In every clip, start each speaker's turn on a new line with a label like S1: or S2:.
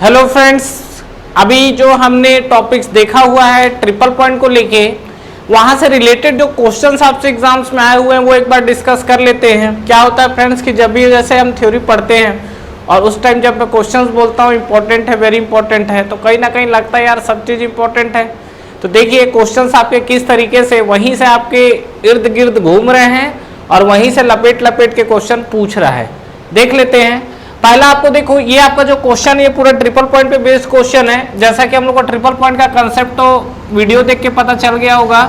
S1: Hello friends, अभी जो हमने टॉपिक्स देखा हुआ है ट्रिपल पॉइंट को लेके, वहां से रिलेटेड जो क्वेश्चंस आपसे एग्जाम्स में आए हुए हैं वो एक बार डिस्कस कर लेते हैं। क्या होता है फ्रेंड्स कि जब भी जैसे हम थ्योरी पढ़ते हैं और उस टाइम जब मैं क्वेश्चंस बोलता हूँ इंपॉर्टेंट है, वेरी इंपॉर्टेंट है, तो कहीं ना कहीं लगता है यार सब चीज़ इंपॉर्टेंट है। तो देखिए क्वेश्चंस आपके किस तरीके से वहीं से आपके इर्द गिर्द घूम रहे हैं और वहीं से लपेट लपेट के क्वेश्चन पूछ रहा है। देख लेते हैं। पहला आपको देखो, ये आपका जो क्वेश्चन ये पूरा ट्रिपल पॉइंट पे बेस्ड क्वेश्चन है। जैसा कि हम लोग को ट्रिपल पॉइंट का कंसेप्ट तो वीडियो देख के पता चल गया होगा।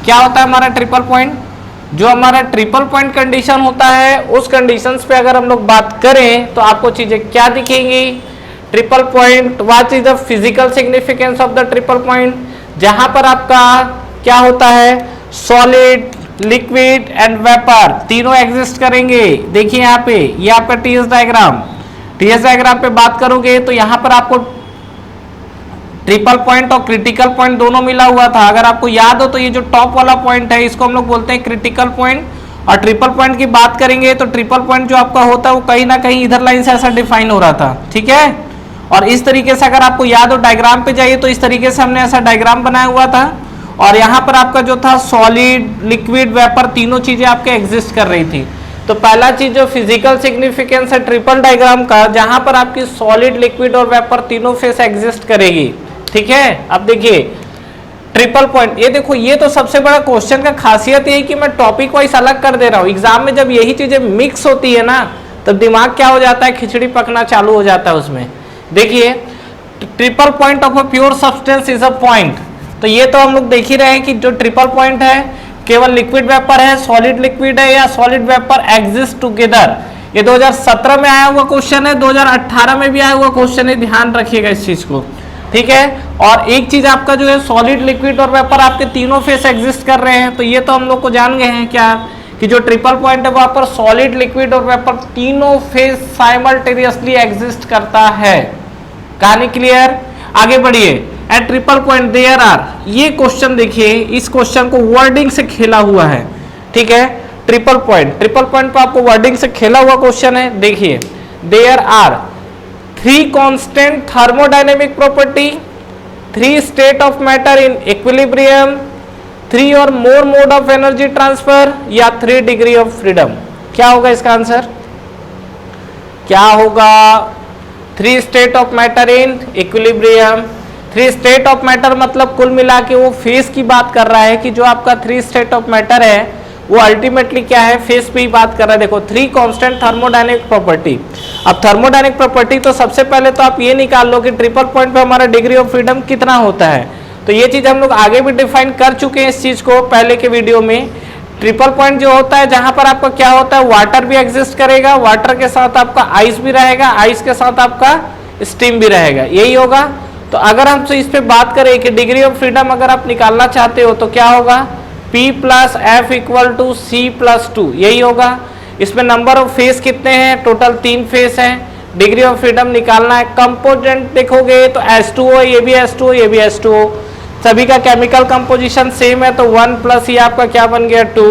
S1: क्या होता है हमारा ट्रिपल पॉइंट? जो हमारा ट्रिपल पॉइंट कंडीशन होता है उस कंडीशंस पे अगर हम लोग बात करें तो आपको चीजें क्या दिखेंगी। Triple point, what is the physical significance of the triple point, जहां पर आपका क्या होता है, सॉलिड, लिक्विड एंड वेपर तीनों एग्जिस्ट करेंगे। देखिए यहाँ पे ये आपका टीएस डायग्राम, टीएस डायग्राम पे बात करोगे तो यहाँ पर आपको ट्रिपल पॉइंट और क्रिटिकल पॉइंट दोनों मिला हुआ था। अगर आपको याद हो तो ये जो टॉप वाला पॉइंट है इसको हम लोग बोलते हैं क्रिटिकल पॉइंट, और ट्रिपल पॉइंट की बात करेंगे तो ट्रिपल पॉइंट जो आपका होता है वो कहीं ना कहीं इधर लाइन से ऐसा डिफाइन हो रहा था, ठीक है। और इस तरीके से अगर आपको याद हो डायग्राम पे जाइए तो इस तरीके से हमने ऐसा डायग्राम बनाया हुआ था, और यहाँ पर आपका जो था सॉलिड, लिक्विड, वेपर तीनों चीजें आपके एग्जिस्ट कर रही थी। तो पहला चीज जो फिजिकल सिग्निफिकेंस है ट्रिपल डायग्राम का, जहां पर आपकी सॉलिड, लिक्विड और वेपर तीनों फेस एग्जिस्ट करेगी, ठीक है। अब देखिए ट्रिपल पॉइंट, ये देखो ये तो सबसे बड़ा क्वेश्चन का खासियत यही कि मैं टॉपिक वाइज अलग कर दे रहा हूँ। एग्जाम में जब यही चीजें मिक्स होती है ना तब दिमाग क्या हो जाता है, खिचड़ी पकना चालू हो जाता है उसमें। देखिए triple point of a pure substance is a point, तो ये तो हम लोग देख ही रहे हैं कि जो ट्रिपल पॉइंट है केवल लिक्विड वेपर है, सॉलिड लिक्विड है या सॉलिड वेपर एग्जिस्ट टुगेदर। ये 2017 में आया हुआ क्वेश्चन है, 2018 में भी आया हुआ क्वेश्चन है, ध्यान रखिएगा इस चीज को, ठीक है। और एक चीज आपका जो है सॉलिड, लिक्विड और वेपर आपके तीनों फेस एग्जिस्ट कर रहे हैं, तो ये तो हम लोग को जान गए हैं क्या कि जो ट्रिपल पॉइंट है वहां पर सॉलिड, लिक्विड और वेपर तीनों फेस साइमल्टेनियसली एग्जिस्ट करता है। कहानी क्लियर? आगे बढ़िए। At triple point there are, ये क्वेश्चन देखिए, इस क्वेश्चन को वर्डिंग से खेला हुआ है, ठीक है। ट्रिपल पॉइंट पे आपको वर्डिंग से खेला हुआ क्वेश्चन है। देखिए there are 3 constant thermodynamic property, 3 state of matter in equilibrium, 3 और more mode of energy transfer या 3 डिग्री ऑफ फ्रीडम। क्या होगा इसका आंसर? क्या होगा? 3 state of matter in equilibrium. 3 state of matter मतलब कुल मिला के वो फेस की बात कर रहा है कि जो आपका 3 स्टेट ऑफ मैटर है वो अल्टीमेटली क्या है, फेस पे ही बात कर रहा है। देखो 3 कांस्टेंट थर्मोडायनेमिक प्रॉपर्टी। अब थर्मोडायनेमिक प्रॉपर्टी तो सबसे पहले तो आप ये निकाल लो कि ट्रिपल पॉइंट पे हमारा डिग्री ऑफ फ्रीडम कितना होता है। तो ये चीज हम लोग आगे भी डिफाइन कर चुके हैं इस चीज को पहले के वीडियो में। ट्रिपल पॉइंट जो होता है जहां पर आपका क्या होता है, वाटर भी एग्जिस्ट करेगा, वाटर के साथ आपका आइस भी रहेगा, आइस के साथ आपका स्टीम भी रहेगा, यही होगा। तो अगर हम इस पे बात करें कि डिग्री ऑफ फ्रीडम अगर आप निकालना चाहते हो तो क्या होगा, P plus F equal to C plus 2, यही होगा। इसमें नंबर ऑफ फेस कितने हैं, टोटल 3 फेस हैं। डिग्री ऑफ फ्रीडम निकालना है। कंपोनेंट देखोगे तो H2O, ये भी H2O, ये भी H2O, सभी का केमिकल कंपोजिशन सेम है, तो 1 प्लस ये आपका क्या बन गया 2।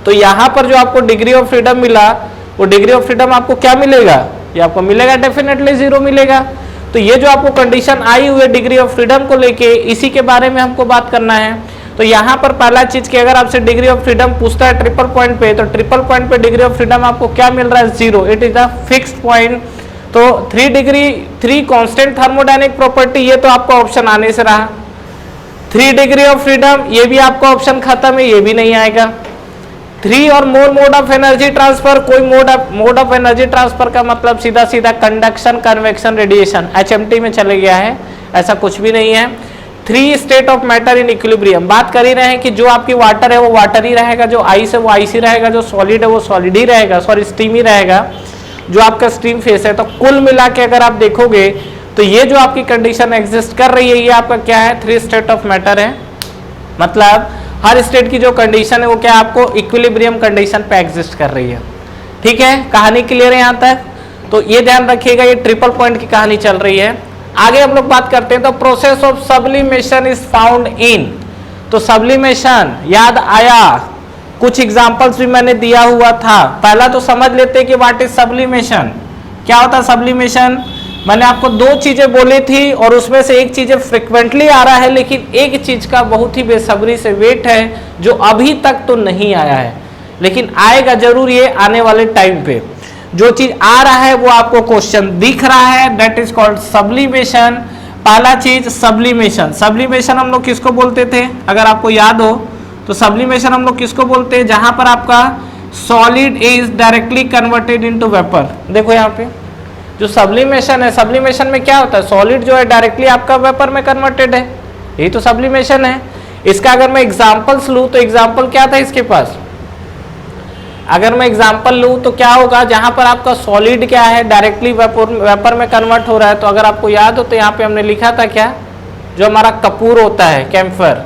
S1: तो यहाँ पर जो आपको डिग्री ऑफ फ्रीडम मिला वो डिग्री ऑफ फ्रीडम आपको क्या मिलेगा, ये आपको मिलेगा डेफिनेटली 0 मिलेगा। तो ये जो आपको कंडीशन आई हुई है डिग्री ऑफ फ्रीडम को लेके, इसी के बारे में हमको बात करना है। तो यहाँ पर पहला चीज कि अगर आपसे डिग्री ऑफ फ्रीडम पूछता है ट्रिपल पॉइंट पे, तो ट्रिपल पॉइंट पे डिग्री ऑफ फ्रीडम आपको क्या मिल रहा है, 0, it is a fixed point. तो 3 कांस्टेंट थर्मोडायनेमिक प्रॉपर्टी, ये तो आपका ऑप्शन आने से रहा। 3 डिग्री ऑफ फ्रीडम, ये भी आपका ऑप्शन खत्म है, ये भी नहीं आएगा। 3 और more mode of energy transfer, कोई मोड ऑफ एनर्जी ट्रांसफर का मतलब सीधा सीधा कंडक्शन, कन्वेक्शन, रेडिएशन, HMT में चले गया है, ऐसा कुछ भी नहीं है। 3 state of matter in equilibrium, बात कर ही रहे हैं कि जो आपकी वाटर है वो वाटर ही रहेगा, जो आइस है वो आइस ही रहेगा, जो सॉलिड है वो सॉलिड ही रहेगा, सॉरी स्टीम ही रहेगा, जो आपका स्टीम फेस है। तो कुल मिला के अगर आप देखोगे तो ये जो आपकी कंडीशन एग्जिस्ट कर रही है ये आपका क्या है, 3 स्टेट ऑफ मैटर है। मतलब हर स्टेट की जो कंडीशन है वो क्या आपको इक्विलिब्रियम कंडीशन पे एग्जिस्ट कर रही है, ठीक है। कहानी क्लियर है यहाँ तक? तो ये ध्यान रखिएगा, ये ट्रिपल पॉइंट की कहानी चल रही है। आगे हम लोग बात करते हैं। तो process of sublimation is found in, तो सब्लिमेशन याद आया, कुछ एग्जांपल्स भी मैंने दिया हुआ था। पहला तो समझ लेते हैं कि व्हाट इज सब्लिमेशन, क्या होता है सब्लिमेशन। मैंने आपको दो चीजें बोली थी और उसमें से एक चीज फ्रिक्वेंटली आ रहा है, लेकिन एक चीज का बहुत ही बेसब्री से वेट है जो अभी तक तो नहीं आया है, लेकिन आएगा जरूर ये आने वाले टाइम पे। जो चीज आ रहा है वो आपको क्वेश्चन दिख रहा है, दैट इज कॉल्ड सब्लिमेशन। पहला चीज सब्लिमेशन। सब्लिमेशन हम लोग किसको बोलते थे, अगर आपको याद हो तो सब्लिमेशन हम लोग किसको बोलते हैं, जहां पर आपका solid is directly converted into vapour. देखो यहाँ पे जो सब्लिमेशन है, सब्लिमेशन में क्या होता है, सॉलिड जो है डायरेक्टली आपका वेपर में कन्वर्टेड है, यही तो सब्लिमेशन है। इसका अगर मैं एग्जांपल्स लूं तो एग्जांपल क्या था इसके पास, अगर मैं एग्जांपल लूं तो क्या होगा, जहां पर आपका सॉलिड क्या है डायरेक्टली वेपर में कन्वर्ट हो रहा है। तो अगर आपको याद हो तो यहाँ पे हमने लिखा था क्या, जो हमारा कपूर होता है, कैम्फर,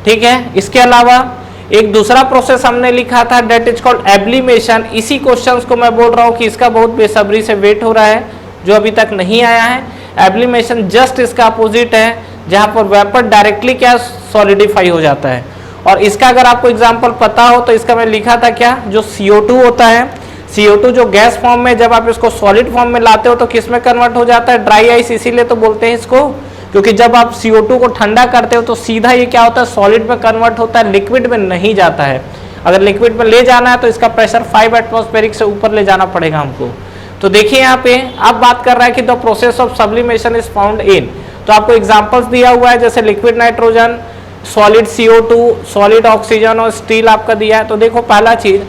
S1: ठीक है। इसके अलावा एक दूसरा प्रोसेस हमने लिखा था, डेट इज कॉल्ड एब्लिमेशन। इसी क्वेश्चंस को मैं बोल रहा हूँ कि इसका बहुत बेसब्री से वेट हो रहा है, जो अभी तक नहीं आया है। एब्लिमेशन जस्ट इसका अपोजिट है, जहां पर वेपर डायरेक्टली क्या सॉलिडिफाई हो जाता है। और इसका अगर आपको एग्जांपल पता हो तो इसका मैं लिखा था क्या, जो CO2 होता है, CO2 जो गैस फॉर्म में, जब आप इसको सॉलिड फॉर्म में लाते हो तो किस में कन्वर्ट हो जाता है, ड्राई आइस। इसीलिए तो बोलते हैं इसको, क्योंकि जब आप CO2 को ठंडा करते हो तो सीधा ये क्या होता है, सॉलिड में कन्वर्ट होता है, लिक्विड में नहीं जाता है। अगर लिक्विड में ले जाना है तो इसका प्रेशर 5 एटमॉस्फेरिक से ऊपर ले जाना पड़ेगा हमको। तो देखिए यहाँ पे अब बात कर रहा है कि the process of sublimation is found in, तो आपको एग्जांपल्स दिया हुआ है, जैसे liquid nitrogen, solid CO2, solid oxygen और स्टील आपका दिया है। तो देखो पहला चीज,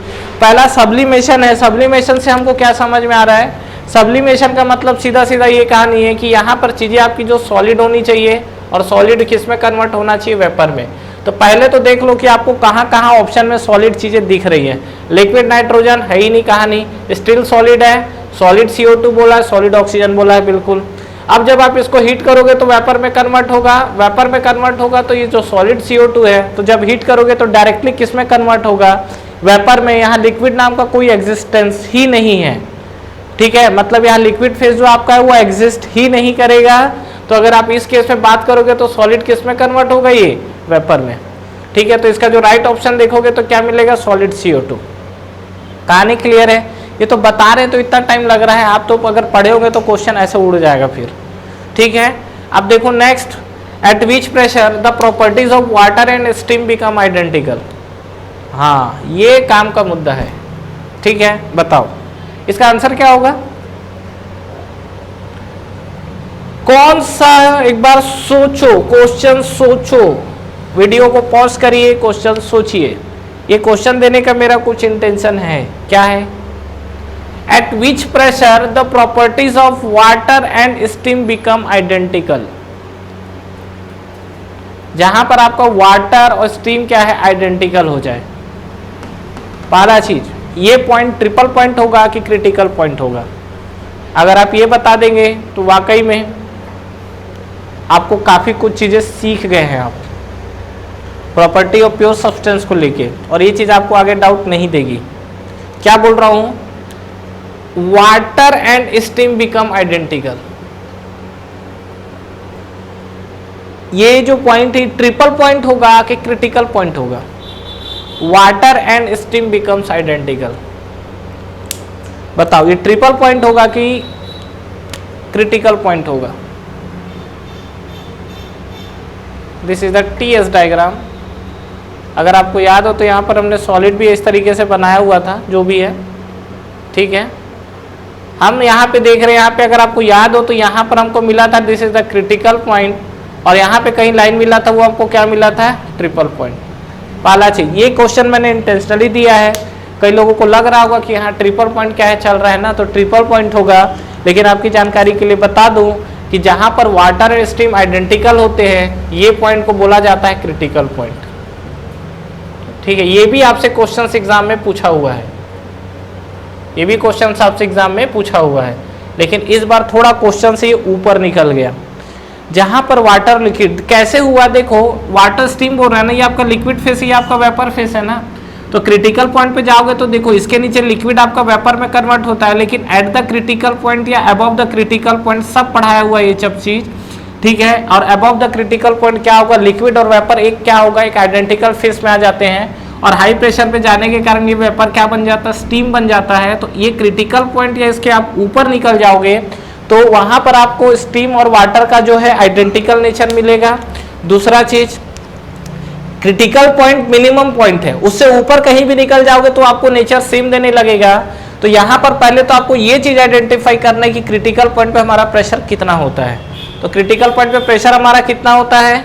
S1: पहला सब्लिमेशन है। सब्लिमेशन से हमको क्या समझ में आ रहा है, सब्लिमेशन का मतलब सीधा सीधा ये कहानी है कि यहाँ पर चीजें आपकी जो सॉलिड होनी चाहिए और सॉलिड किस में कन्वर्ट होना चाहिए, वेपर में। तो पहले तो देख लो कि आपको कहाँ कहाँ ऑप्शन में सॉलिड चीजें दिख रही है। लिक्विड नाइट्रोजन है ही नहीं, कहाँ नहीं, स्टील सॉलिड है, सॉलिड CO2 बोला है, सॉलिड ऑक्सीजन बोला है, बिल्कुल। अब जब आप इसको हीट करोगे तो वेपर में कन्वर्ट होगा, वेपर में कन्वर्ट होगा तो ये जो सॉलिड CO2 है, तो जब हीट करोगे तो डायरेक्टली किस में कन्वर्ट होगा, वेपर में। यहाँ लिक्विड नाम का कोई एग्जिस्टेंस ही नहीं है, ठीक है, मतलब यहाँ लिक्विड फेज जो आपका है वो एग्जिस्ट ही नहीं करेगा। तो अगर आप इस केस में बात करोगे तो सॉलिड किस में कन्वर्ट होगा, ये वेपर में, ठीक है। तो इसका जो राइट ऑप्शन देखोगे तो क्या मिलेगा, सॉलिड CO2। कहानी क्लियर है, ये तो बता रहे तो इतना टाइम लग रहा है, आप तो अगर पढ़े होंगे तो क्वेश्चन ऐसे उड़ जाएगा फिर, ठीक है। अब देखो next, eight which pressure the properties of water and steam become identical. हाँ, ये काम का मुद्दा है, ठीक है। बताओ इसका आंसर क्या होगा, कौन सा, एक बार सोचो, क्वेश्चन सोचो, वीडियो को पॉज करिए, क्वेश्चन सोचिए। ये क्वेश्चन देने का मेरा कुछ इंटेंशन है, क्या है, eight which pressure the properties of water and steam become identical. जहां पर आपका वाटर और स्टीम क्या है, आइडेंटिकल हो जाए। पहला चीज ये पॉइंट ट्रिपल पॉइंट होगा कि क्रिटिकल पॉइंट होगा। अगर आप ये बता देंगे तो वाकई में आपको काफी कुछ चीजें सीख गए हैं आप प्रॉपर्टी ऑफ प्योर सब्सटेंस को लेके, और ये चीज आपको आगे डाउट नहीं देगी। क्या बोल रहा हूं, water and steam become identical, ये जो पॉइंट है ट्रिपल पॉइंट होगा कि क्रिटिकल पॉइंट होगा, water and steam becomes identical. बताओ ये ट्रिपल पॉइंट होगा कि क्रिटिकल पॉइंट होगा। This is the TS diagram. अगर आपको याद हो तो यहाँ पर हमने सॉलिड भी इस तरीके से बनाया हुआ था, जो भी है, ठीक है। हम यहाँ पे देख रहे हैं, यहाँ पे अगर आपको याद हो तो यहाँ पर हमको मिला था this is the critical point, और यहाँ पे कहीं लाइन मिला था, वो हमको क्या मिला था, ट्रिपल पॉइंट। पहला चीज, ये क्वेश्चन मैंने इंटेंशनली दिया है। कई लोगों को लग रहा होगा कि यहाँ ट्रिपल पॉइंट क्या है, चल रहा है ना, तो ट्रिपल पॉइंट होगा। लेकिन आपकी जानकारी के लिए बता दूं कि जहां पर वाटर एंड स्टीम आइडेंटिकल होते हैं, ये पॉइंट को बोला जाता है क्रिटिकल पॉइंट, ठीक है। ये भी आपसे क्वेश्चन एग्जाम में पूछा हुआ है, ये भी क्वेश्चन आपसे एग्जाम में पूछा हुआ है, लेकिन इस बार थोड़ा क्वेश्चन से ये ऊपर निकल गया। जहां पर वाटर लिक्विड कैसे हुआ, देखो वाटर स्टीम बोल रहा है ना, ये आपका लिक्विड फेस, ये आपका वेपर फेस है ना। तो क्रिटिकल पॉइंट पे जाओगे तो देखो इसके नीचे लिक्विड आपका वेपर में कन्वर्ट होता है, लेकिन एट द क्रिटिकल पॉइंट या अबव द क्रिटिकल पॉइंट सब पढ़ाया हुआ है ये सब चीज, ठीक है। और अबव द क्रिटिकल पॉइंट क्या होगा, लिक्विड और वेपर एक क्या होगा, एक आइडेंटिकल फेस में आ जाते हैं, और हाई प्रेशर पे जाने के कारण ये वेपर क्या बन जाता है, स्टीम बन जाता है। तो ये क्रिटिकल पॉइंट या इसके आप ऊपर निकल जाओगे तो वहां पर आपको स्टीम और वाटर का जो है आइडेंटिकल नेचर मिलेगा। दूसरा चीज क्रिटिकल पॉइंट मिनिमम पॉइंट है, उससे ऊपर कहीं भी निकल जाओगे तो आपको नेचर सेम देने लगेगा। तो यहां पर पहले तो आपको ये चीज आइडेंटिफाई करना है कि क्रिटिकल पॉइंट पे हमारा प्रेशर कितना होता है। तो क्रिटिकल पॉइंट पे प्रेशर हमारा कितना होता है,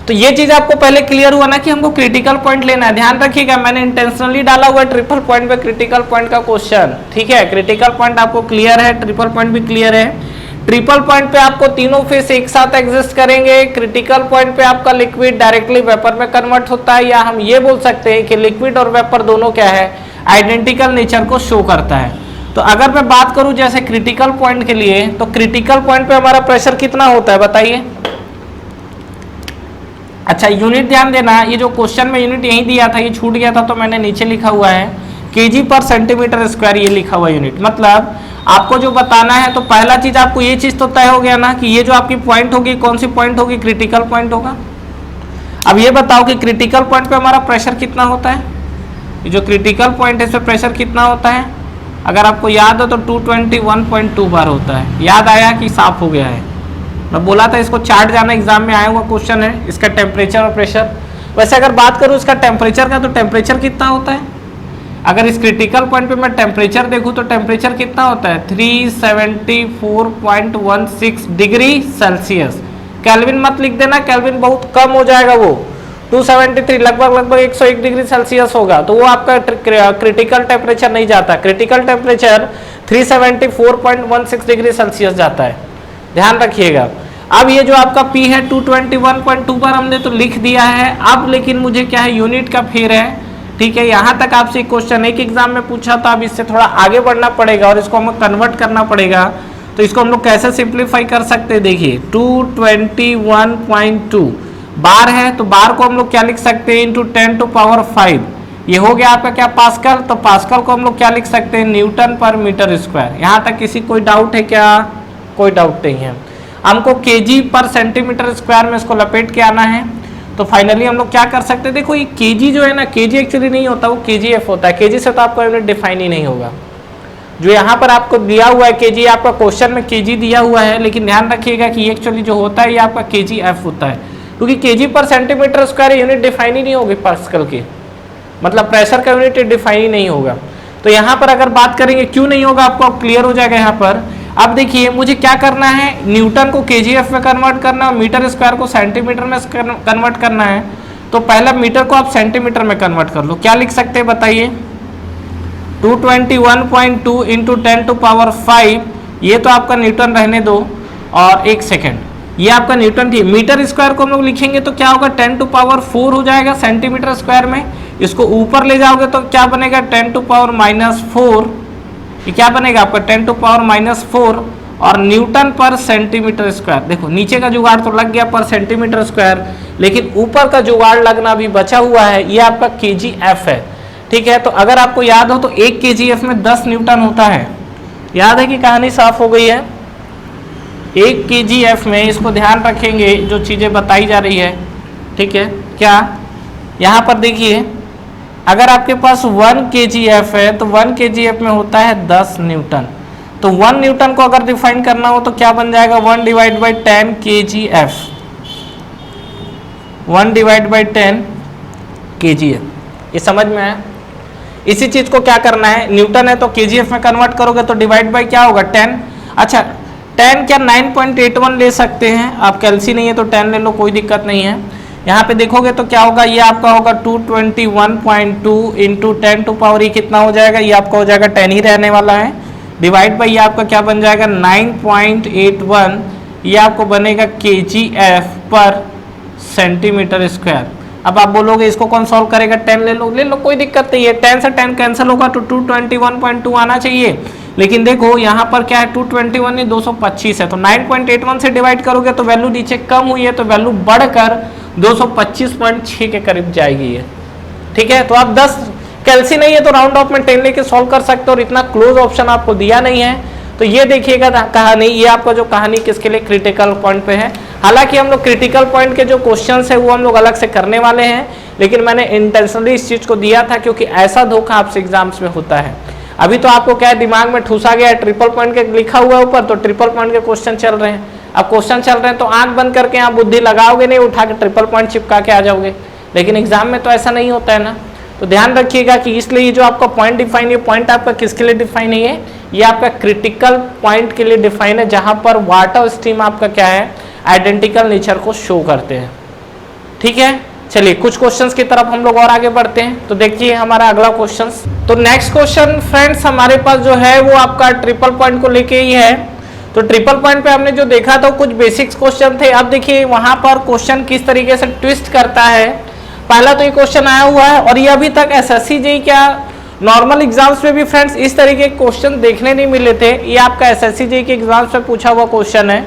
S1: तो ये चीज आपको पहले क्लियर हुआ ना कि हमको क्रिटिकल पॉइंट लेना है। ध्यान रखिएगा, मैंने इंटेंशनली डाला हुआ है ट्रिपल पॉइंट पे क्रिटिकल पॉइंट का क्वेश्चन, ठीक है। क्रिटिकल पॉइंट आपको क्लियर है, ट्रिपल पॉइंट भी क्लियर है। ट्रिपल पॉइंट पे आपको तीनों फेस एक साथ एग्जिस्ट करेंगे। क्रिटिकल पॉइंट पे आपका लिक्विड डायरेक्टली वेपर में कन्वर्ट होता है, या हम ये बोल सकते हैं कि लिक्विड और वेपर दोनों क्या है, आइडेंटिकल नेचर को शो करता है। तो अगर मैं बात करूं जैसे क्रिटिकल पॉइंट के लिए, तो क्रिटिकल पॉइंट पे हमारा प्रेशर कितना होता है बताइए। अच्छा यूनिट ध्यान देना, ये जो क्वेश्चन में यूनिट यही दिया था, ये छूट गया था तो मैंने नीचे लिखा हुआ है केजी पर सेंटीमीटर स्क्वायर, ये लिखा हुआ यूनिट। मतलब आपको जो बताना है, तो पहला चीज आपको ये चीज तो तय हो गया ना कि ये जो आपकी पॉइंट होगी कौन सी पॉइंट होगी, क्रिटिकल पॉइंट होगा। अब ये बताओ कि क्रिटिकल पॉइंट पे हमारा प्रेशर कितना होता है, ये जो क्रिटिकल पॉइंट है इस पे प्रेशर कितना होता है, अगर आपको याद हो तो 221.2 बार होता है। याद आया कि साफ हो गया है, मैं बोला था इसको चार्ट जाना, एग्जाम में आया हुआ क्वेश्चन है इसका टेम्परेचर और प्रेशर। वैसे अगर बात करूं इसका टेम्परेचर का, तो टेम्परेचर कितना होता है, अगर इस क्रिटिकल पॉइंट पे मैं टेम्परेचर देखूं तो टेम्परेचर कितना होता है 374.16 डिग्री सेल्सियस। केल्विन मत लिख देना, केल्विन बहुत कम हो जाएगा, वो 273 लगभग 101 डिग्री सेल्सियस होगा, तो वो आपका क्रिटिकल टेम्परेचर नहीं जाता। क्रिटिकल टेम्परेचर 374.16 डिग्री सेल्सियस जाता है, ध्यान रखिएगा। अब ये जो आपका P है 221.2 बार हमने तो लिख दिया है। अब लेकिन मुझे क्या है, यूनिट का फेर है, ठीक है। यहाँ तक आपसे क्वेश्चन एक एग्जाम में पूछा था, अब इससे थोड़ा आगे बढ़ना पड़ेगा और इसको हमें कन्वर्ट करना पड़ेगा। तो इसको हम लोग कैसे सिंप्लीफाई कर सकते हैं, देखिए 221.2 बार है, तो बार को हम लोग क्या लिख सकते हैं, इंटू 10⁵ ये हो गया आपका क्या, पास्कल। तो पास्कल को हम लोग क्या लिख सकते हैं, न्यूटन पर मीटर स्क्वायर। यहाँ तक किसी कोई डाउट है क्या, कोई डाउट नहीं है। हमको केजी पर सेंटीमीटर स्क्वायर में इसको लपेट के आना है। तो फाइनली हम लोग क्या कर सकते हैं, देखो ये केजी जो है ना, केजी एक्चुअली नहीं होता, वो केजीएफ होता है। केजी से तो आपको यूनिट डिफाइन ही नहीं होगा। जो यहाँ पर आपको दिया हुआ है केजी, आपका क्वेश्चन में केजी दिया हुआ है, लेकिन ध्यान रखिएगा कि ये एक्चुअली जो होता है ये आपका केजीएफ होता है, क्योंकि केजी पर सेंटीमीटर स्क्वायर यूनिट डिफाइन ही नहीं होगी पास्कल की, मतलब प्रेशर का यूनिट डिफाइन ही नहीं होगा। तो यहाँ पर अगर बात करेंगे क्यों नहीं होगा, आपको क्लियर हो जाएगा यहाँ पर। अब देखिए मुझे क्या करना है, न्यूटन को केजीएफ में कन्वर्ट करना है, मीटर स्क्वायर को सेंटीमीटर में कन्वर्ट करना है। तो पहला मीटर को आप सेंटीमीटर में कन्वर्ट कर लो, क्या लिख सकते हैं बताइए, 221.2 इंटू 10⁵, ये तो आपका न्यूटन रहने दो, और 1 सेकेंड, ये आपका न्यूटन थी। मीटर स्क्वायर को हम लोग लिखेंगे तो क्या होगा, 10⁴ हो जाएगा सेंटीमीटर स्क्वायर में। इसको ऊपर ले जाओगे तो क्या बनेगा, 10⁻⁴, ये क्या बनेगा आपका 10⁻⁴, और न्यूटन पर सेंटीमीटर स्क्वायर। देखो नीचे का जुगाड़ तो लग गया पर सेंटीमीटर स्क्वायर, लेकिन ऊपर का जुगाड़ लगना भी बचा हुआ है, ये आपका केजीएफ है, ठीक है। तो अगर आपको याद हो तो 1 केजीएफ में 10 न्यूटन होता है। याद है कि कहानी साफ हो गई है। 1 केजीएफ में, इसको ध्यान रखेंगे जो चीज़ें बताई जा रही है, ठीक है। क्या यहाँ पर देखिए, अगर आपके पास 1 केजीएफ है तो 1 केजीएफ में होता है 10 न्यूटन। तो 1 न्यूटन को अगर डिफाइन करना हो तो क्या बन जाएगा, 1/10 केजीएफ, 1/10 केजीएफ। ये समझ में आया। इसी चीज को क्या करना है, न्यूटन है तो केजीएफ में कन्वर्ट करोगे तो डिवाइड बाय क्या होगा, 10। अच्छा 10 क्या 9.81 ले सकते हैं आप, कैल्सी नहीं है तो 10 ले लो, कोई दिक्कत नहीं है। यहाँ पे देखोगे तो क्या होगा, ये आपका होगा 221.2 इंटू 10⁻, कितना हो जाएगा, ये आपका हो जाएगा 10 ही रहने वाला है, डिवाइड बाई ये आपका क्या बन जाएगा 9.81, ये आपको बनेगा केजीएफ पर सेंटीमीटर स्क्वायर। अब आप बोलोगे इसको कौन सॉल्व करेगा, 10 ले लो, कोई दिक्कत नहीं है। 10 से 10 कैंसिल होगा तो 221.2 आना चाहिए, लेकिन देखो यहाँ पर क्या है 221 नहीं 225 है, तो 9.81 से डिवाइड करोगे तो वैल्यू नीचे कम हुई है, तो वैल्यू बढ़कर 225.6 के करीब जाएगी है, ठीक है। तो आप 10 कैल्सी नहीं है तो राउंड ऑफ में 10 लेके सॉल्व कर सकते हो, और इतना क्लोज ऑप्शन आपको दिया नहीं है। तो ये देखिएगा कहानी, ये आपका जो कहानी किसके लिए, क्रिटिकल पॉइंट पे है। हालांकि हम लोग क्रिटिकल पॉइंट के जो क्वेश्चंस है वो हम लोग अलग से करने वाले हैं, लेकिन मैंने इंटेंशनली इस चीज को दिया था क्योंकि ऐसा धोखा आपसे एग्जाम्स में होता है। अभी तो आपको क्या है, दिमाग में ठूसा गया है, ट्रिपल पॉइंट के लिखा हुआ है ऊपर, तो ट्रिपल पॉइंट के क्वेश्चन चल रहे हैं। अब क्वेश्चन चल रहे हैं तो आंख बंद करके आप बुद्धि लगाओगे नहीं, उठा के ट्रिपल पॉइंट चिपका के आ जाओगे। लेकिन एग्जाम में तो ऐसा नहीं होता है ना। तो ध्यान रखिएगा कि इसलिए ये जो आपका पॉइंट डिफाइन है, पॉइंट आपका किसके लिए डिफाइन है, ये आपका क्रिटिकल पॉइंट के लिए डिफाइन है, जहां पर वाटर स्ट्रीम आपका क्या है, आइडेंटिकल नेचर को शो करते हैं। ठीक है, चलिए कुछ क्वेश्चंस की तरफ हम लोग और आगे बढ़ते हैं। तो देखिए हमारा अगला क्वेश्चन। तो नेक्स्ट क्वेश्चन फ्रेंड्स हमारे पास जो है वो आपका ट्रिपल पॉइंट को लेके ही है। तो ट्रिपल पॉइंट पे हमने जो देखा था कुछ बेसिक्स क्वेश्चन थे। अब देखिए वहां पर क्वेश्चन किस तरीके से ट्विस्ट करता है। पहला तो ये क्वेश्चन आया हुआ है, और ये अभी तक एसएससी जेईई क्या नॉर्मल एग्जाम्स में भी फ्रेंड्स इस तरीके के क्वेश्चन देखने नहीं मिले थे। ये आपका एसएससी जेईई के एग्जाम्स में पूछा हुआ क्वेश्चन है।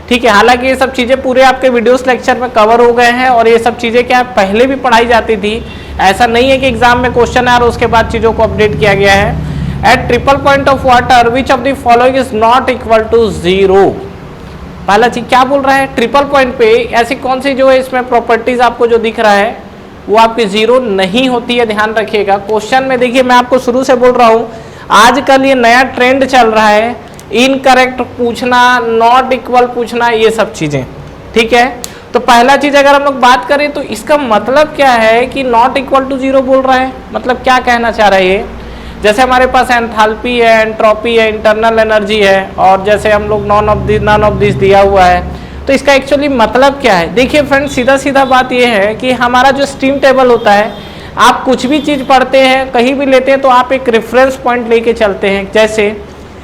S1: ठीक है, हालांकि ये सब चीजें पूरे आपके वीडियोस लेक्चर में कवर हो गए हैं, और ये सब चीजें क्या पहले भी पढ़ाई जाती थी। ऐसा नहीं है कि एग्जाम में क्वेश्चन है और उसके बाद चीजों को अपडेट किया गया है। At triple point of water which of the following is not equal to 0। पहला चीज क्या बोल रहा है, ट्रिपल पॉइंट पे ऐसी कौन सी जो है इसमें प्रॉपर्टीज आपको जो दिख रहा है वो आपकी 0 नहीं होती है। ध्यान रखिएगा क्वेश्चन में। देखिए मैं आपको शुरू से बोल रहा हूँ, आजकल ये नया ट्रेंड चल रहा है, इनकरेक्ट पूछना, नॉट इक्वल पूछना, ये सब चीजें। ठीक है, तो पहला चीज अगर हम लोग बात करें तो इसका मतलब क्या है कि नॉट इक्वल टू 0 बोल रहा है, मतलब क्या कहना चाह रहा है ये। जैसे हमारे पास एंथैल्पी है, एंट्रोपी है, इंटरनल एनर्जी है, और जैसे हम लोग नॉन ऑफ दिस दिया हुआ है। तो इसका एक्चुअली मतलब क्या है, देखिए फ्रेंड्स सीधा सीधा बात ये है कि हमारा जो स्ट्रीम टेबल होता है, आप कुछ भी चीज पढ़ते हैं, कहीं भी लेते हैं, तो आप एक रेफरेंस पॉइंट लेके चलते हैं। जैसे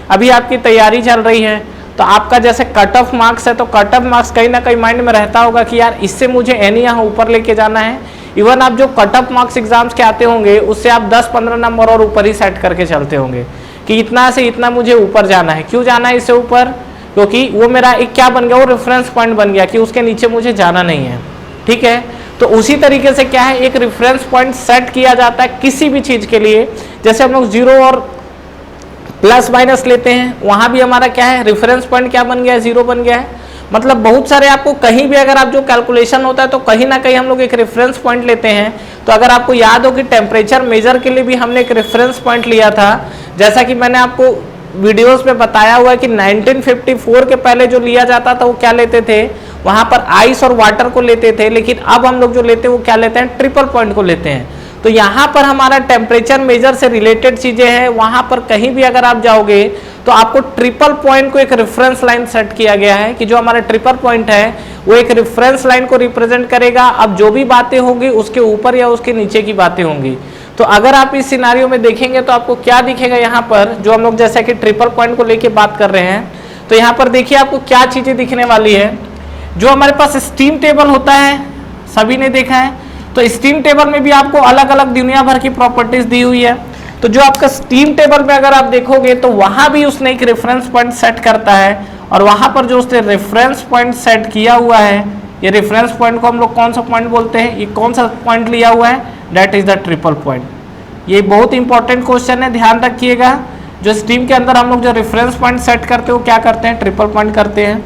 S1: अभी आपकी तैयारी चल रही है, तो आपका जैसे कट ऑफ मार्क्स है, तो कट ऑफ मार्क्स कहीं ना कहीं माइंड में रहता होगा कि यार इससे मुझे एनी यहाँ ऊपर लेके जाना है। इवन आप जो कट ऑफ मार्क्स एग्जाम्स के आते होंगे उससे आप 10-15 नंबर और ऊपर ही सेट करके चलते होंगे कि इतना से इतना मुझे ऊपर जाना है। क्यों जाना है इससे ऊपर, क्योंकि वो मेरा एक क्या बन गया, वो रेफरेंस पॉइंट बन गया कि उसके नीचे मुझे जाना नहीं है। ठीक है, तो उसी तरीके से क्या है, एक रेफरेंस पॉइंट सेट किया जाता है किसी भी चीज के लिए। जैसे हम लोग 0 और प्लस माइनस लेते हैं, वहां भी हमारा क्या है, रेफरेंस पॉइंट क्या बन गया है, 0 बन गया है। मतलब बहुत सारे आपको कहीं भी अगर आप जो कैलकुलेशन होता है तो कहीं ना कहीं हम लोग एक रेफरेंस पॉइंट लेते हैं। तो अगर आपको याद हो कि टेम्परेचर मेजर के लिए भी हमने एक रेफरेंस पॉइंट लिया था, जैसा कि मैंने आपको वीडियोस में बताया हुआ है कि 1954 के पहले जो लिया जाता था वो क्या लेते थे, वहां पर आइस और वाटर को लेते थे। लेकिन अब हम लोग जो लेते हैं वो क्या लेते हैं, ट्रिपल पॉइंट को लेते हैं। तो यहाँ पर हमारा टेम्परेचर मेजर से रिलेटेड चीजें हैं, वहां पर कहीं भी अगर आप जाओगे तो आपको ट्रिपल पॉइंट को एक रेफरेंस लाइन सेट किया गया है कि जो हमारा ट्रिपल पॉइंट है वो एक रेफरेंस लाइन को रिप्रेजेंट करेगा। अब जो भी बातें होंगी उसके ऊपर या उसके नीचे की बातें होंगी। तो अगर आप इस सिनारियो में देखेंगे तो आपको क्या दिखेगा, यहाँ पर जो हम लोग जैसे कि ट्रिपल पॉइंट को लेके बात कर रहे हैं, तो यहाँ पर देखिए आपको क्या चीजें दिखने वाली है। जो हमारे पास स्टीम टेबल होता है, सभी ने देखा है, तो स्टीम टेबल में भी आपको अलग अलग दुनिया भर की प्रॉपर्टीज दी हुई है। तो जो आपका स्टीम टेबल में अगर आप देखोगे तो वहां भी उसने एक रेफरेंस पॉइंट सेट करता है, और वहां पर जो उसने रेफरेंस पॉइंट सेट किया हुआ है, ये रेफरेंस पॉइंट को हम लोग कौन सा पॉइंट बोलते हैं, ये कौन सा पॉइंट लिया हुआ है, that is the triple point. ये बहुत इंपॉर्टेंट क्वेश्चन है, ध्यान रखिएगा। जो स्टीम के अंदर हम लोग जो रेफरेंस पॉइंट सेट करते हैं वो क्या करते हैं, ट्रिपल पॉइंट करते हैं।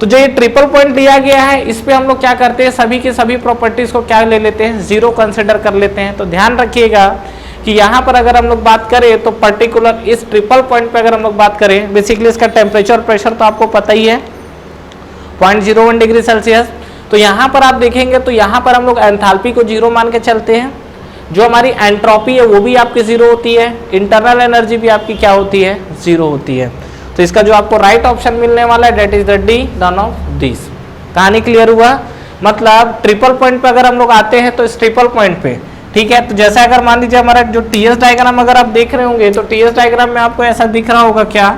S1: तो जो ये ट्रिपल पॉइंट लिया गया है, इस पे हम लोग क्या करते हैं, सभी की सभी प्रॉपर्टीज को क्या ले लेते हैं, 0 कंसिडर कर लेते हैं। तो ध्यान रखिएगा कि यहाँ पर अगर हम लोग बात करें तो पर्टिकुलर इस ट्रिपल पॉइंट पे अगर हम लोग बात करें, बेसिकली इसका टेम्परेचर प्रेशर तो आपको पता ही है 0.01 डिग्री सेल्सियस। तो यहाँ पर आप देखेंगे तो यहाँ पर हम लोग एंथैल्पी को 0 मान के चलते हैं। जो हमारी एंट्रोपी है वो भी आपकी 0 होती है, इंटरनल एनर्जी भी आपकी क्या होती है, 0 होती है। तो इसका जो आपको राइट ऑप्शन मिलने वाला है that is the D, none of this. कहानी क्लियर हुआ। मतलब ट्रिपल पॉइंट पे अगर हम लोग आते हैं तो इस ट्रिपल पॉइंट पे, ठीक है, तो जैसा अगर मान लीजिए हमारा जो टीएस डायग्राम अगर आप देख रहे होंगे तो टीएस डायग्राम में आपको ऐसा दिख रहा होगा क्या,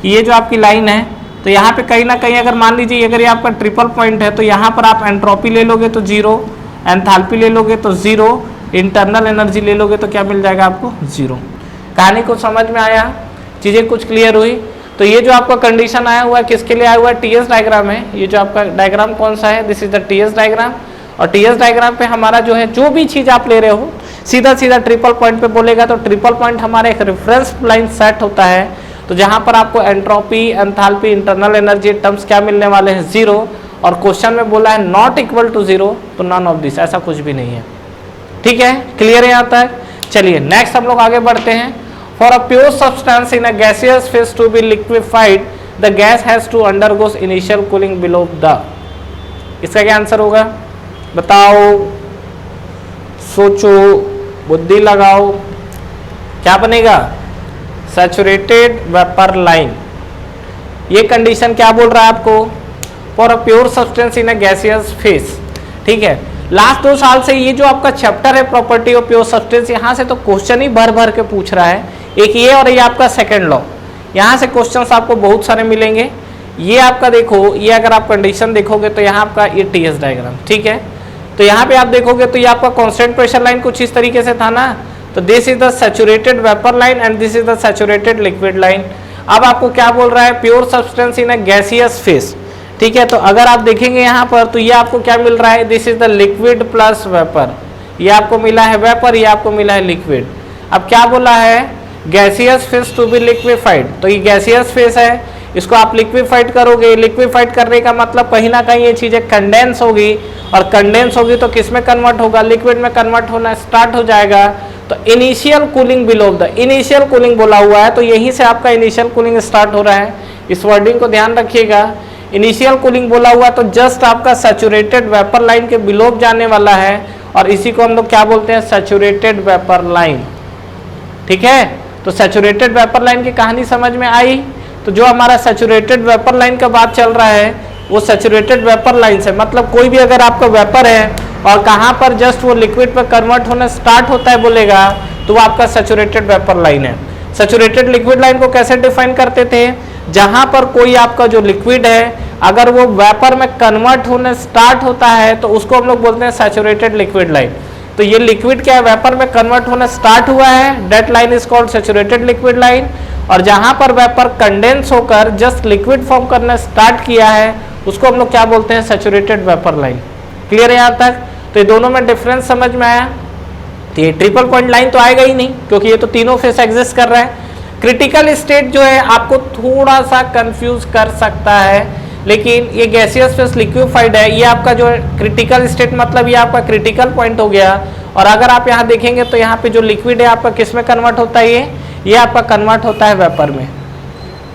S1: कि ये जो आपकी लाइन है, तो यहाँ पे कहीं ना कहीं अगर मान लीजिए अगर ये आपका ट्रिपल पॉइंट है तो यहाँ पर आप एंट्रोपी ले लोगे तो 0, एंथैल्पी ले लोगे तो 0, इंटरनल एनर्जी ले लोगे तो क्या मिल जाएगा आपको, 0। कहानी को समझ में आया, चीजें कुछ क्लियर हुई। तो ये जो आपका कंडीशन आया हुआ है किसके लिए आया हुआ है, टीएस डायग्राम है। ये जो आपका डायग्राम कौन सा है, this is the TS diagram. और टीएस डायग्राम पे हमारा जो है जो भी चीज आप ले रहे हो सीधा सीधा ट्रिपल पॉइंट पे बोलेगा। तो ट्रिपल पॉइंट हमारा एक रेफरेंस लाइन सेट होता है, तो जहां पर आपको entropy, enthalpy, internal energy terms क्या मिलने वाले हैं, 0। और क्वेश्चन में बोला है नॉट इक्वल टू 0, तो नन ऑफ दिस, ऐसा कुछ भी नहीं है। ठीक है, क्लियर है यहाँ तक। चलिए नेक्स्ट हम लोग आगे बढ़ते हैं। For a pure substance in a gaseous phase to be liquefied, the gas has to undergo initial cooling below the. इसका क्या आंसर होगा बताओ, सोचो, बुद्धि लगाओ, क्या बनेगा? Saturated vapour line. ये कंडीशन क्या बोल रहा है आपको? For a pure substance in a gaseous phase. ठीक है, लास्ट 2 साल से ये जो आपका चैप्टर है प्रॉपर्टी ऑफ प्योर सब्सटेंस, यहाँ से तो क्वेश्चन ही भर भर के पूछ रहा है। एक ये और ये आपका सेकंड लॉ, यहाँ से क्वेश्चंस आपको बहुत सारे मिलेंगे। ये आपका देखो, ये अगर आप कंडीशन देखोगे तो यहाँ आपका ये टीएस डायग्राम, ठीक है। तो यहाँ पे आप देखोगे तो ये आपका कांस्टेंट प्रेशर लाइन कुछ इस तरीके से था ना, तो this is the saturated vapour line and this is the saturated liquid line. अब आपको क्या बोल रहा है? Pure substance in a gaseous phase. ठीक है, तो अगर आप देखेंगे यहाँ पर तो ये आपको क्या मिल रहा है? This is the liquid plus vapour. ये आपको मिला है वेपर, ये आपको मिला है लिक्विड। अब क्या बोला है? Gaseous phase to be liquefied. तो ये गैसियस फेज है, इसको आप लिक्विफाइड करोगे। लिक्विफाइड करने का मतलब कहीं ना कहीं ये चीजें कंडेंस होगी, और कंडेंस होगी तो किस में कन्वर्ट होगा? लिक्विड में कन्वर्ट होना स्टार्ट हो जाएगा। तो initial cooling below the, initial cooling बोला हुआ है तो यहीं से आपका इनिशियल कूलिंग स्टार्ट हो रहा है। इस वर्डिंग को ध्यान रखिएगा। इनिशियल कूलिंग बोला हुआ तो जस्ट आपका सैचुरेटेड वेपर लाइन के बिलो जाने वाला है, और इसी को हम लोग क्या बोलते हैं? Saturated vapour line. ठीक है, तो सैचुरेटेड वेपर लाइन की कहानी समझ में आई। तो जो हमारा सैचुरेटेड वेपर लाइन का बात चल रहा है वो सैचुरेटेड वेपर लाइन से मतलब कोई भी अगर आपका वेपर है और कहाँ पर जस्ट वो लिक्विड पर कन्वर्ट होना स्टार्ट होता है बोलेगा तो वो आपका सैचुरेटेड वेपर लाइन है। सैचुरेटेड लिक्विड लाइन को कैसे डिफाइन करते थे? जहां पर कोई आपका जो लिक्विड है अगर वो वेपर में कन्वर्ट होने स्टार्ट होता है तो उसको हम लोग बोलते हैं सैचुरेटेड लिक्विड लाइन। तो ये लिक्विड क्या है? वेपर में कन्वर्ट होना स्टार्ट हुआ है, that line is called saturated liquid line. और जहां पर वेपर कंडेंस होकर जस्ट लिक्विड फॉर्म करना स्टार्ट किया है उसको हम लोग क्या बोलते हैं? Saturated vapour line. क्लियर है यहाँ तक? तो ये दोनों में डिफरेंस समझ में आया? तो ये ट्रिपल पॉइंट लाइन तो आएगा ही नहीं क्योंकि ये तो तीनों फेस एग्जिस्ट कर रहा है। क्रिटिकल स्टेट जो है आपको थोड़ा सा कंफ्यूज कर सकता है, लेकिन ये गैसियस फेस लिक्विफाइड है, ये आपका जो क्रिटिकल स्टेट मतलब ये आपका क्रिटिकल पॉइंट हो गया। और अगर आप यहाँ देखेंगे तो यहाँ पे जो लिक्विड है आपका किस में कन्वर्ट होता है? ये आपका कन्वर्ट होता है वेपर में।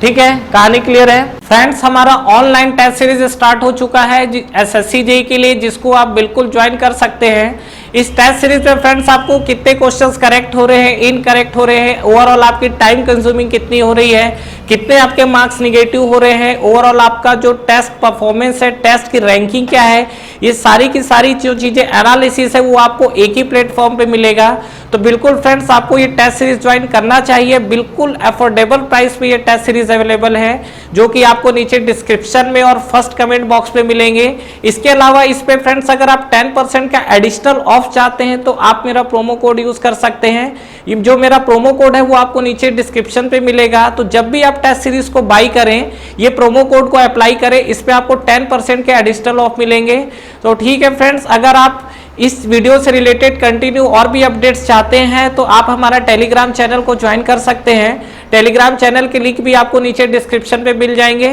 S1: ठीक है, कहानी क्लियर है फ्रेंड्स? हमारा ऑनलाइन टेस्ट सीरीज स्टार्ट हो चुका है एसएससी जेईई के लिए, जिसको आप बिल्कुल ज्वाइन कर सकते हैं। इस टेस्ट सीरीज में फ्रेंड्स आपको कितने क्वेश्चंस करेक्ट हो रहे हैं, इनकरेक्ट हो रहे हैं, ओवरऑल आपकी टाइम कंज्यूमिंग कितनी हो रही है, कितने आपके मार्क्स निगेटिव हो रहे हैं, ओवरऑल आपका जो टेस्ट परफॉर्मेंस है, टेस्ट की रैंकिंग क्या है, ये सारी की सारी जो चीजें एनालिसिस है वो आपको एक ही प्लेटफॉर्म पे मिलेगा। तो बिल्कुल फ्रेंड्स आपको ये टेस्ट सीरीज ज्वाइन करना चाहिए। बिल्कुल अफोर्डेबल प्राइस पे ये टेस्ट सीरीज अवेलेबल है, जो कि आपको नीचे डिस्क्रिप्शन में और फर्स्ट कमेंट बॉक्स में मिलेंगे। इसके अलावा इस पे फ्रेंड्स अगर आप 10% का एडिशनल ऑफ चाहते हैं तो आप मेरा प्रोमो कोड यूज कर सकते हैं। जो मेरा प्रोमो कोड है वो आपको नीचे डिस्क्रिप्शन पे मिलेगा। तो जब भी आप टेस्ट सीरीज को बाई करें, ये प्रोमो कोड को अप्लाई करें, इस पे आपको 10% के एडिशनल ऑफ मिलेंगे। तो ठीक है फ्रेंड्स, अगर आप इस वीडियो से रिलेटेड कंटिन्यू और भी अपडेट्स चाहते हैं तो आप हमारा टेलीग्राम चैनल को ज्वाइन कर सकते हैं। टेलीग्राम चैनल के लिंक भी आपको नीचे डिस्क्रिप्शन पे मिल जाएंगे।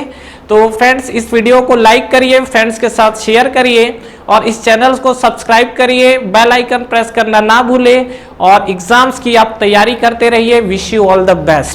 S1: तो फ्रेंड्स इस वीडियो को लाइक करिए, फ्रेंड्स के साथ शेयर करिए और इस चैनल को सब्सक्राइब करिए, बेल आइकन प्रेस करना ना भूलें और एग्जाम्स की आप तैयारी करते रहिए। Wish you all the best.